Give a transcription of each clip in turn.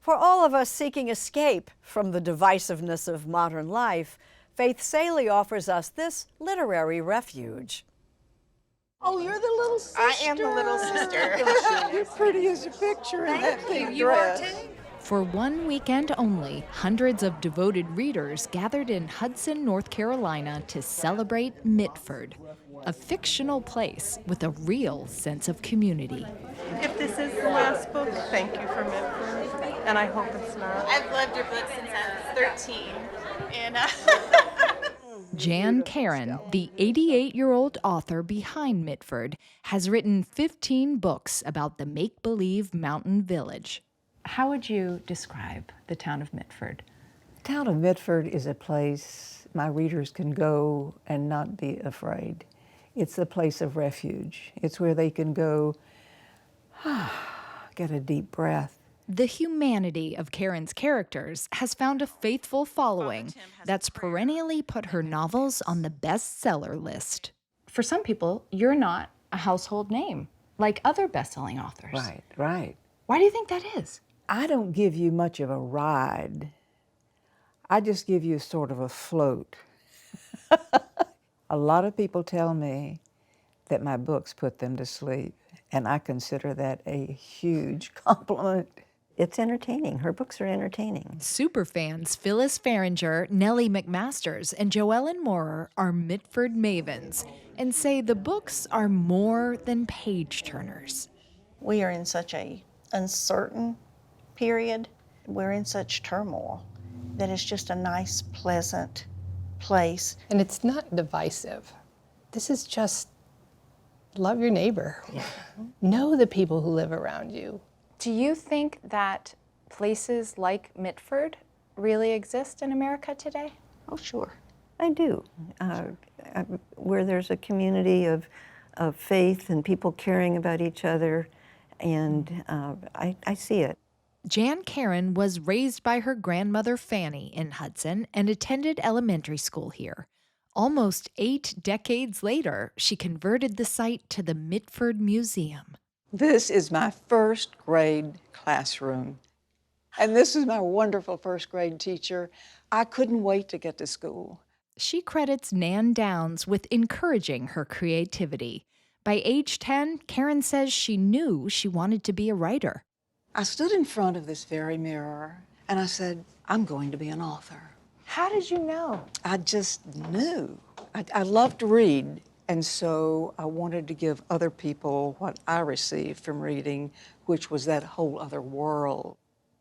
For all of us seeking escape from the divisiveness of modern life, Faith Salie offers us this literary refuge. Oh, you're the little sister. I am the little sister. You're pretty as a picture in that pink dress. For one weekend only, hundreds of devoted readers gathered in Hudson, North Carolina to celebrate Mitford, a fictional place with a real sense of community. If this is the last book, thank you for Mitford, and I hope it's not. I've loved your book since I was 13, and Jan Karon, the 88-year-old author behind Mitford, has written 15 books about the make-believe mountain village. How would you describe the town of Mitford? The town of Mitford is a place my readers can go and not be afraid. It's a place of refuge. It's where they can go, get a deep breath. The humanity of Karon's characters has found a faithful following that's perennially put her novels on the bestseller list. For some people, you're not a household name, like other best-selling authors. Right, right. Why do you think that is? I don't give you much of a ride. I just give you sort of a float. A lot of people tell me that my books put them to sleep, and I consider that a huge compliment. It's entertaining. Her books are entertaining. Superfans Phyllis Farringer, Nellie McMasters, and Joellen Moorer are Mitford mavens and say the books are more than page-turners. We are in such a uncertain period. We're in such turmoil that it's just a nice, pleasant place. And it's not divisive. This is just love your neighbor. Yeah. Know the people who live around you. Do you think that places like Mitford really exist in America today? Oh, sure. I do. Where there's a community of faith and people caring about each other, and I see it. Jan Karon was raised by her grandmother Fanny in Hudson and attended elementary school here. Almost 8 decades later, she converted the site to the Mitford Museum. This is my first grade classroom. And this is my wonderful first grade teacher. I couldn't wait to get to school. She credits Nan Downs with encouraging her creativity. By age 10, Karon says she knew she wanted to be a writer. I stood in front of this very mirror and I said, I'm going to be an author. How did you know? I just knew. I love to read, and so I wanted to give other people what I received from reading, which was that whole other world.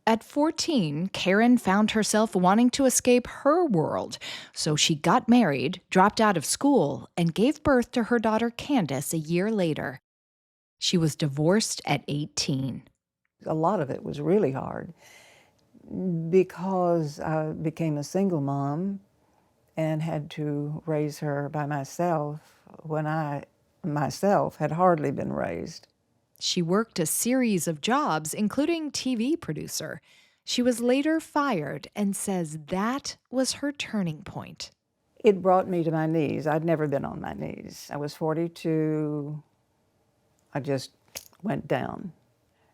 At 14, Karon found herself wanting to escape her world, so she got married, dropped out of school, and gave birth to her daughter Candace a year later. She was divorced at 18. A lot of it was really hard because I became a single mom and had to raise her by myself when I myself had hardly been raised. She worked a series of jobs, including TV producer. She was later fired and says that was her turning point. It brought me to my knees. I'd never been on my knees. I was 42. I just went down.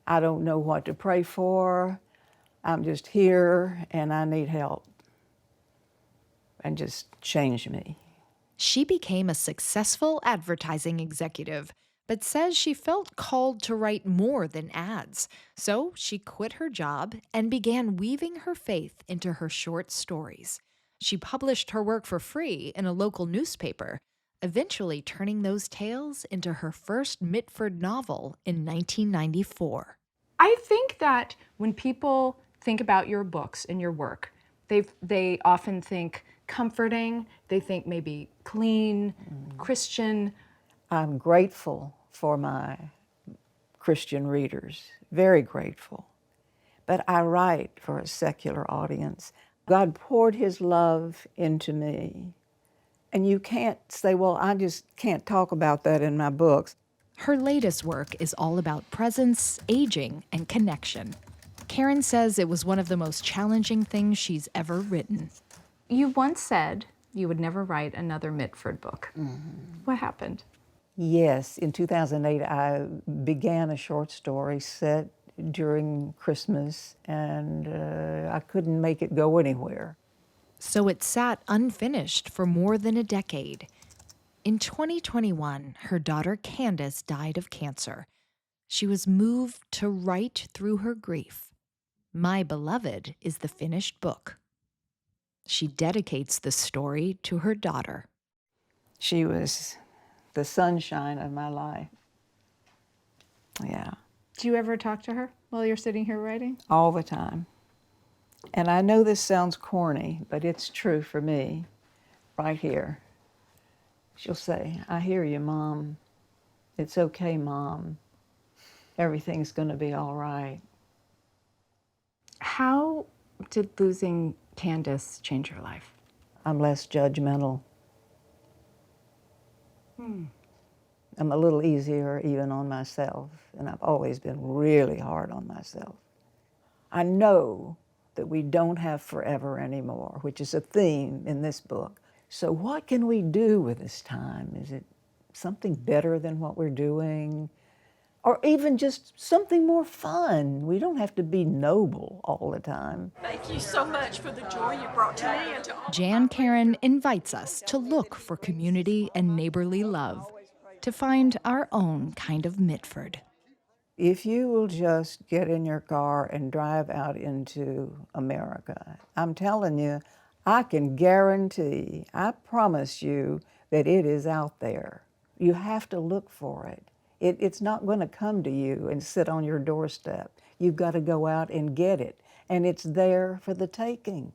I don't know what to pray for. I'm just here and I need help. And just change me. She became a successful advertising executive, but says she felt called to write more than ads. So she quit her job and began weaving her faith into her short stories. She published her work for free in a local newspaper, eventually turning those tales into her first Mitford novel in 1994. I think that when people think about your books and your work, they often think comforting, they think maybe clean, Christian. I'm grateful for my Christian readers, very grateful. But I write for a secular audience. God poured his love into me. And you can't say, well, I just can't talk about that in my books. Her latest work is all about presence, aging, and connection. Karon says it was one of the most challenging things she's ever written. You once said you would never write another Mitford book. What happened? Yes, in 2008, I began a short story set during Christmas, and I couldn't make it go anywhere. So it sat unfinished for more than a decade. In 2021, her daughter Candace died of cancer. She was moved to write through her grief. My Beloved is the finished book. She dedicates the story to her daughter. She was the sunshine of my life. Yeah, Do you ever talk to her while you're sitting here writing? all the time. And I know this sounds corny, but it's true for me, right here. She'll say, "I hear you, Mom. It's okay, Mom. Everything's going to be all right." How did losing Candace change your life? I'm less judgmental. I'm a little easier even on myself, and I've always been really hard on myself. I know that we don't have forever anymore, which is a theme in this book. So what can we do with this time? Is it something better than what we're doing? Or even just something more fun? We don't have to be noble all the time. Thank you so much for the joy you brought to me and to all. Jan Karon invites us to look for community and neighborly love, to find our own kind of Mitford. If you will just get in your car and drive out into America, I'm telling you, I can guarantee, I promise you that it is out there. You have to look for it. It's not going to come to you and sit on your doorstep. You've got to go out and get it, and it's there for the taking.